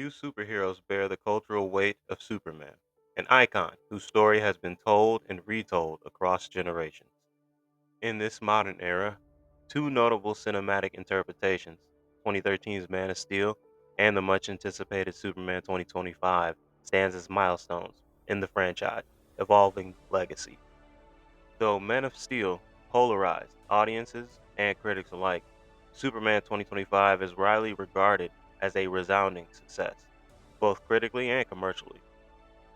Few superheroes bear the cultural weight of Superman, an icon whose story has been told and retold across generations. In this modern era, two notable cinematic interpretations, 2013's Man of Steel and the much anticipated Superman 2025, stands as milestones in the franchise evolving legacy. Though Man of Steel polarized audiences and critics alike, Superman 2025 is widely regarded as a resounding success, both critically and commercially.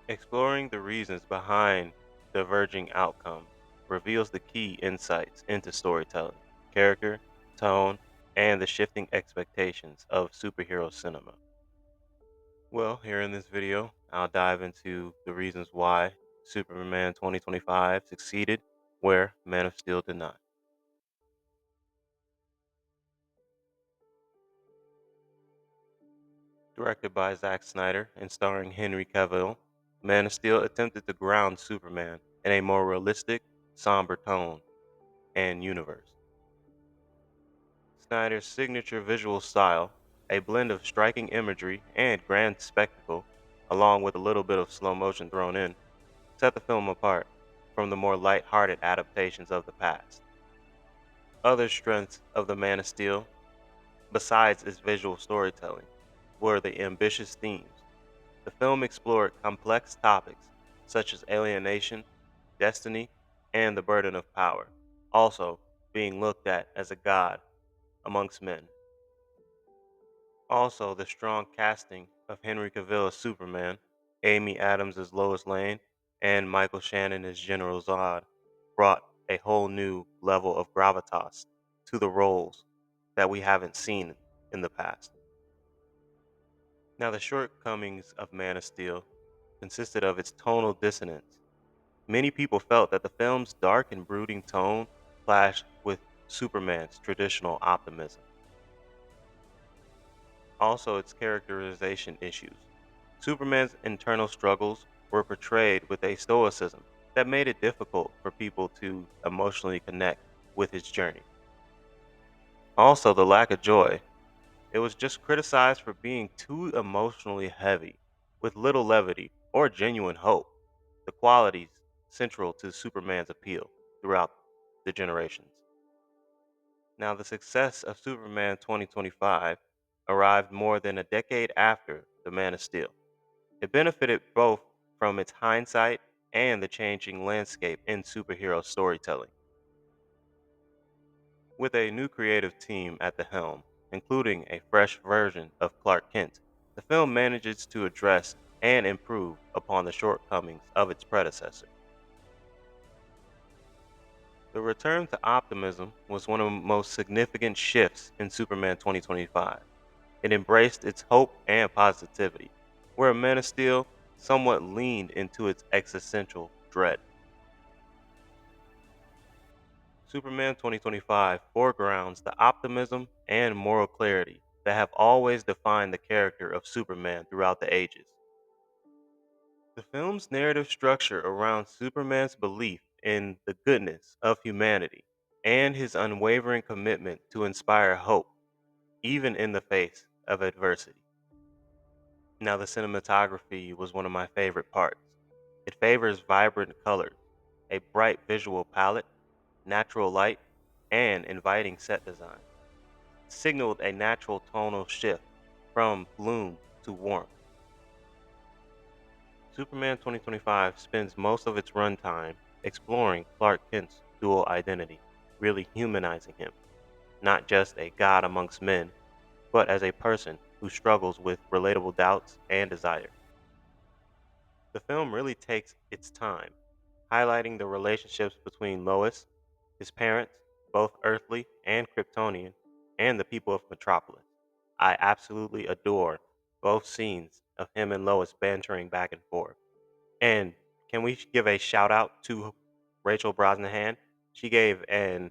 Exploring the reasons behind diverging outcomes reveals the key insights into storytelling, character, tone, and the shifting expectations of superhero cinema. Well, here in this video, I'll dive into the reasons why Superman 2025 succeeded where Man of Steel did not. Directed by Zack Snyder and starring Henry Cavill, Man of Steel attempted to ground Superman in a more realistic, somber tone and universe. Snyder's signature visual style, a blend of striking imagery and grand spectacle, along with a little bit of slow motion thrown in, set the film apart from the more light-hearted adaptations of the past. Other strengths of The Man of Steel, besides its visual storytelling, were the ambitious themes. The film explored complex topics such as alienation, destiny, and the burden of power, also being looked at as a god amongst men. Also, the strong casting of Henry Cavill as Superman, Amy Adams as Lois Lane, and Michael Shannon as General Zod brought a whole new level of gravitas to the roles that we haven't seen in the past. Now, the shortcomings of Man of Steel consisted of its tonal dissonance. Many people felt that the film's dark and brooding tone clashed with Superman's traditional optimism. Also, its characterization issues. Superman's internal struggles were portrayed with a stoicism that made it difficult for people to emotionally connect with his journey. Also, the lack of joy. It was just criticized for being too emotionally heavy, with little levity or genuine hope, the qualities central to Superman's appeal throughout the generations. Now, the success of Superman 2025 arrived more than a decade after The Man of Steel. It benefited both from its hindsight and the changing landscape in superhero storytelling. With a new creative team at the helm, including a fresh version of Clark Kent, the film manages to address and improve upon the shortcomings of its predecessor. The return to optimism was one of the most significant shifts in Superman 2025. It embraced its hope and positivity, where Man of Steel somewhat leaned into its existential dread. Superman 2025 foregrounds the optimism and moral clarity that have always defined the character of Superman throughout the ages. The film's narrative structure around Superman's belief in the goodness of humanity and his unwavering commitment to inspire hope, even in the face of adversity. Now, the cinematography was one of my favorite parts. It favors vibrant colors, a bright visual palette, natural light, and inviting set design. It signaled a natural tonal shift from gloom to warmth. Superman 2025 spends most of its runtime exploring Clark Kent's dual identity, really humanizing him, not just a god amongst men, but as a person who struggles with relatable doubts and desire. The film really takes its time, highlighting the relationships between Lois, his parents, both earthly and Kryptonian, and the people of Metropolis. I absolutely adore both scenes of him and Lois bantering back and forth. And can we give a shout out to Rachel Brosnahan? She gave an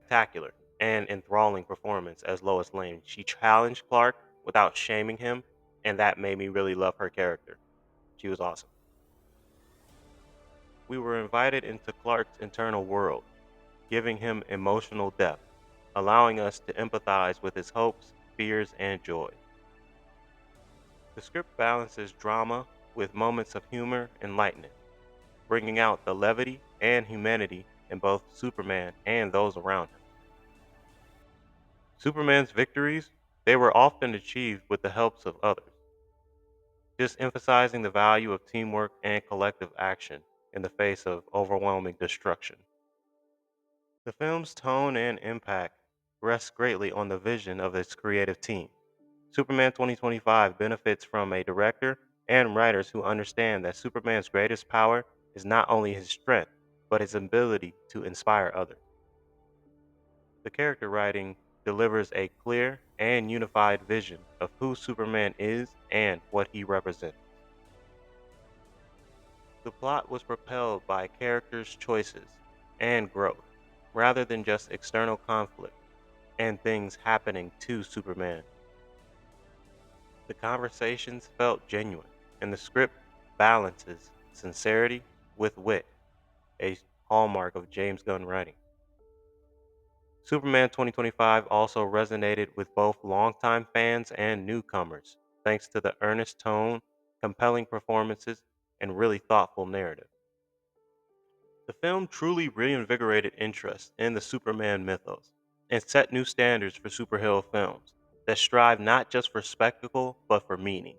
spectacular and enthralling performance as Lois Lane. She challenged Clark without shaming him, and that made me really love her character. She was awesome. We were invited into Clark's internal world, giving him emotional depth, allowing us to empathize with his hopes, fears, and joy. The script balances drama with moments of humor and lightness, bringing out the levity and humanity in both Superman and those around him. Superman's victories, they were often achieved with the helps of others, just emphasizing the value of teamwork and collective action in the face of overwhelming destruction. The film's tone and impact rests greatly on the vision of its creative team. Superman 2025 benefits from a director and writers who understand that Superman's greatest power is not only his strength, but his ability to inspire others. The character writing delivers a clear and unified vision of who Superman is and what he represents. The plot was propelled by characters' choices and growth, rather than just external conflict and things happening to Superman. The conversations felt genuine, and the script balances sincerity with wit, a hallmark of James Gunn writing. Superman 2025 also resonated with both longtime fans and newcomers, thanks to the earnest tone, compelling performances, and really thoughtful narrative. The film truly reinvigorated interest in the Superman mythos and set new standards for superhero films that strive not just for spectacle but for meaning.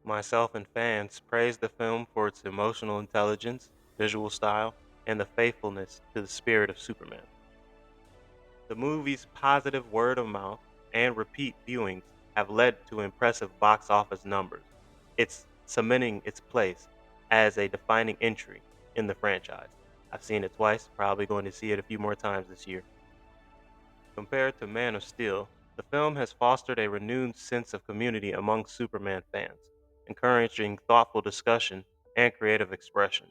Myself and fans praised the film for its emotional intelligence, visual style, and the faithfulness to the spirit of Superman. The movie's positive word of mouth and repeat viewings have led to impressive box office numbers. It's cementing its place as a defining entry in the franchise. I've seen it twice, probably going to see it a few more times this year. Compared to Man of Steel, the film has fostered a renewed sense of community among Superman fans, encouraging thoughtful discussion and creative expression.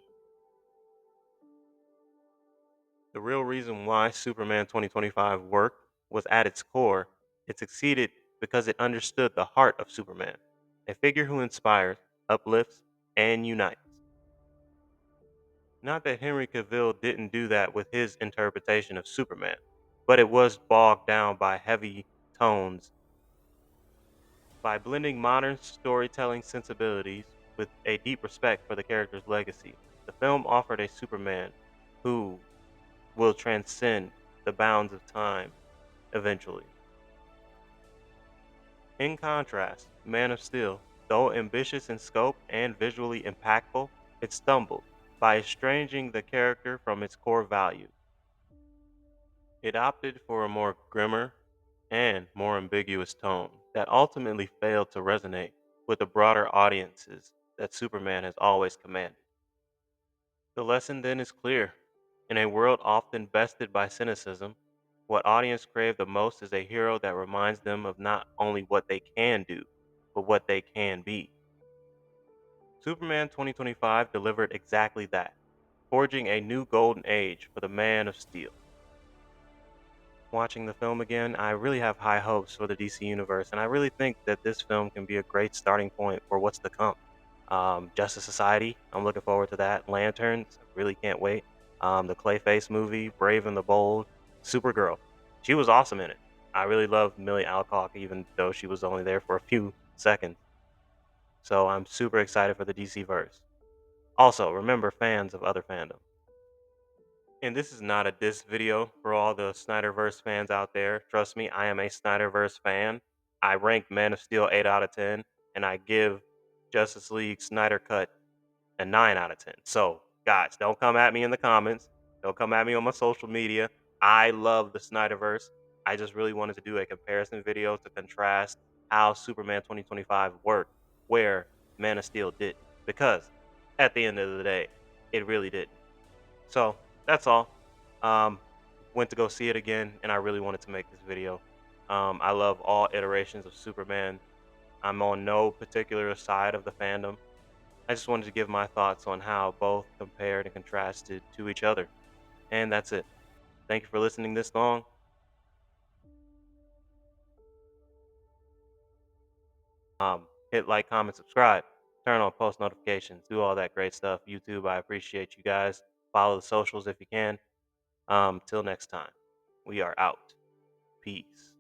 The real reason why Superman 2025 worked was at its core, it succeeded because it understood the heart of Superman, a figure who inspires, uplifts, and unites. Not that Henry Cavill didn't do that with his interpretation of Superman, but it was bogged down by heavy tones. By blending modern storytelling sensibilities with a deep respect for the character's legacy, the film offered a Superman who will transcend the bounds of time eventually. In contrast, Man of Steel, though ambitious in scope and visually impactful, it stumbled by estranging the character from its core values. It opted for a more grimmer and more ambiguous tone that ultimately failed to resonate with the broader audiences that Superman has always commanded. The lesson then is clear. In a world often bested by cynicism, what audience crave the most is a hero that reminds them of not only what they can do, but what they can be. Superman 2025 delivered exactly that, forging a new golden age for the Man of Steel. Watching the film again, I really have high hopes for the DC Universe, and I really think that this film can be a great starting point for what's to come. Justice Society, I'm looking forward to that. Lanterns, really can't wait. The Clayface movie, Brave and the Bold, Supergirl, she was awesome in it. I really loved Millie Alcock, even though she was only there for a few seconds. So I'm super excited for the DC verse. Also, remember fans of other fandoms. And this is not a diss video for all the Snyderverse fans out there. Trust me, I am a Snyderverse fan. I rank Man of Steel 8 out of 10, and I give Justice League Snyder Cut a 9 out of 10. So, guys, don't come at me in the comments. Don't come at me on my social media. I love the Snyderverse. I just really wanted to do a comparison video to contrast how Superman 2025 worked, where Man of Steel didn't. Because at the end of the day, it really didn't. So that's all. Um, Went to go see it again, and I really wanted to make this video. I love all iterations of Superman. I'm on no particular side of the fandom. I just wanted to give my thoughts on how both compared and contrasted to each other. And that's it. Thank you for listening this long. Hit like, comment, subscribe, turn on post notifications, do all that great stuff. YouTube, I appreciate you guys. Follow the socials if you can. Till next time, we are out. Peace.